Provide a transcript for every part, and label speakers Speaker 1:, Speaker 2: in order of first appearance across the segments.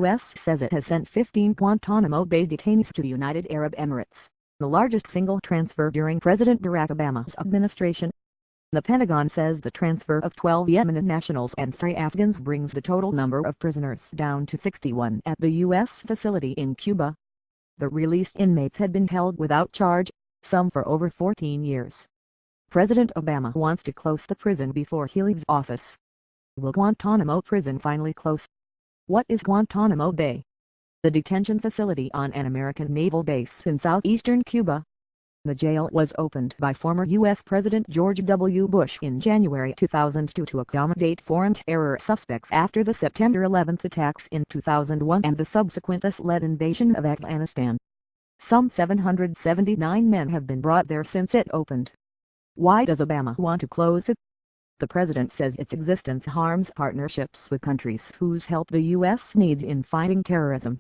Speaker 1: U.S. says it has sent 15 Guantanamo Bay detainees to the United Arab Emirates, the largest single transfer during President Barack Obama's administration. The Pentagon says the transfer of 12 Yemeni nationals and 3 Afghans brings the total number of prisoners down to 61 at the U.S. facility in Cuba. The released inmates had been held without charge, some for over 14 years. President Obama wants to close the prison before he leaves office. Will Guantanamo prison finally close? What is Guantanamo Bay? The detention facility on an American naval base in southeastern Cuba. The jail was opened by former U.S. President George W. Bush in January 2002 to accommodate foreign terror suspects after the September 11 attacks in 2001 and the subsequent US-led invasion of Afghanistan. Some 779 men have been brought there since it opened. Why does Obama want to close it? The president says its existence harms partnerships with countries whose help the U.S. needs in fighting terrorism.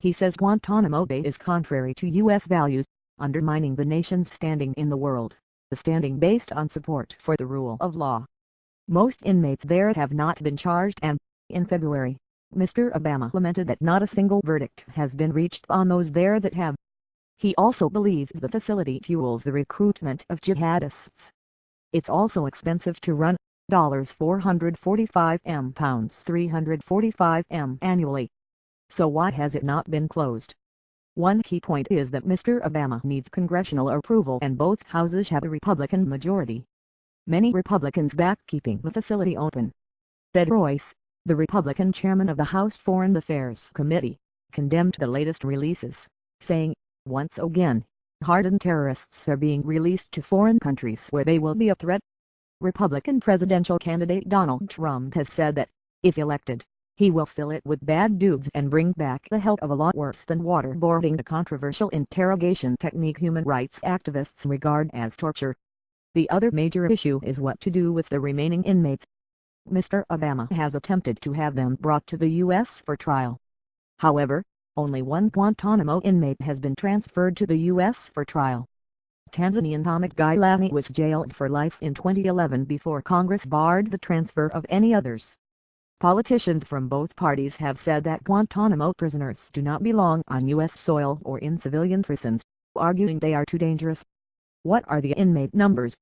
Speaker 1: He says Guantanamo Bay is contrary to U.S. values, undermining the nation's standing in the world, the standing based on support for the rule of law. Most inmates there have not been charged and, in February, Mr. Obama lamented that not a single verdict has been reached on those there that have. He also believes the facility fuels the recruitment of jihadists. It's also expensive to run, £445m £345m annually. So why has it not been closed? One key point is that Mr. Obama needs congressional approval and both houses have a Republican majority. Many Republicans back keeping the facility open. Ted Royce, the Republican chairman of the House Foreign Affairs Committee, condemned the latest releases, saying, once again, hardened terrorists are being released to foreign countries where they will be a threat. Republican presidential candidate Donald Trump has said that, if elected, he will fill it with bad dudes and bring back the hell of a lot worse than waterboarding, the controversial interrogation technique human rights activists regard as torture. The other major issue is what to do with the remaining inmates. Mr. Obama has attempted to have them brought to the U.S. for trial. However, only one Guantanamo inmate has been transferred to the U.S. for trial. Tanzanian Ahmed Gailani was jailed for life in 2011 before Congress barred the transfer of any others. Politicians from both parties have said that Guantanamo prisoners do not belong on U.S. soil or in civilian prisons, arguing they are too dangerous. What are the inmate numbers?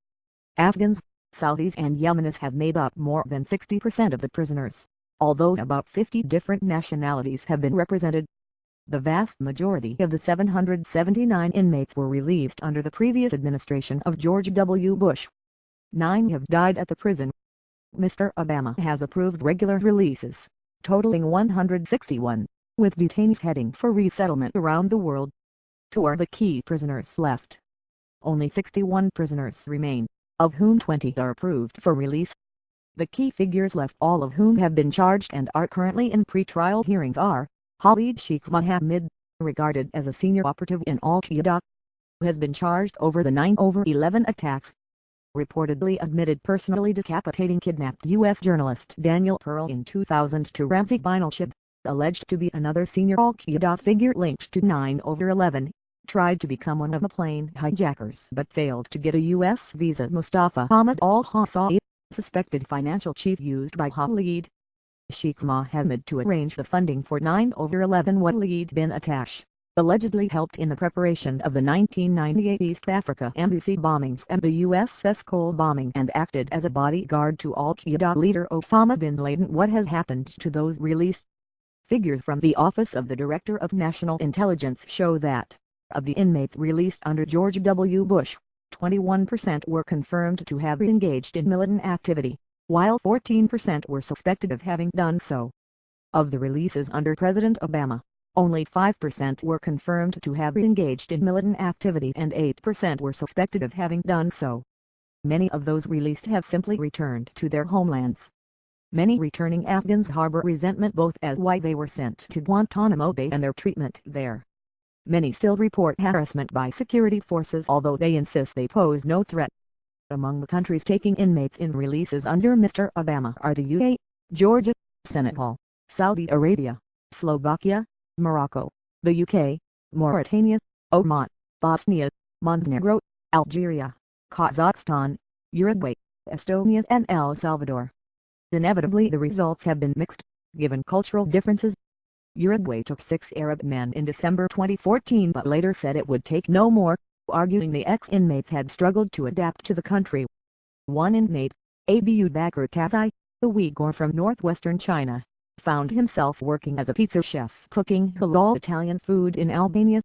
Speaker 1: Afghans, Saudis and Yemenis have made up more than 60% of the prisoners, although about 50 different nationalities have been represented. The vast majority of the 779 inmates were released under the previous administration of George W. Bush. 9 have died at the prison. Mr. Obama has approved regular releases, totaling 161, with detainees heading for resettlement around the world. 2 are the key prisoners left. Only 61 prisoners remain, of whom 20 are approved for release. The key figures left, all of whom have been charged and are currently in pre-trial hearings, are Khalid Sheikh Mohammed, regarded as a senior operative in Al-Qaeda, who has been charged over the 9/11 attacks. Reportedly admitted personally decapitating kidnapped U.S. journalist Daniel Pearl in 2002. Ramzi Binalshib, alleged to be another senior Al-Qaeda figure linked to 9/11, tried to become one of the plane hijackers but failed to get a U.S. visa. Mustafa Ahmed al-Hussein, suspected financial chief used by Khalid Sheikh Mohammed to arrange the funding for 9/11 Walid bin Attash, allegedly helped in the preparation of the 1998 East Africa embassy bombings and the USS Cole bombing and acted as a bodyguard to Al-Qaeda leader Osama bin Laden. What has happened to those released? Figures from the Office of the Director of National Intelligence show that, of the inmates released under George W. Bush, 21% were confirmed to have engaged in militant activity, while 14% were suspected of having done so. Of the releases under President Obama, only 5% were confirmed to have engaged in militant activity and 8% were suspected of having done so. Many of those released have simply returned to their homelands. Many returning Afghans harbor resentment both as why they were sent to Guantanamo Bay and their treatment there. Many still report harassment by security forces, although they insist they pose no threat. Among the countries taking inmates in releases under Mr. Obama are the UK, Georgia, Senegal, Saudi Arabia, Slovakia, Morocco, the UK, Mauritania, Oman, Bosnia, Montenegro, Algeria, Kazakhstan, Uruguay, Estonia and El Salvador. Inevitably the results have been mixed, given cultural differences. Uruguay took 6 Arab men in December 2014 but later said it would take no more, arguing the ex-inmates had struggled to adapt to the country. One inmate, Abu Bakr Kazai, a Uyghur from northwestern China, found himself working as a pizza chef cooking halal Italian food in Albania.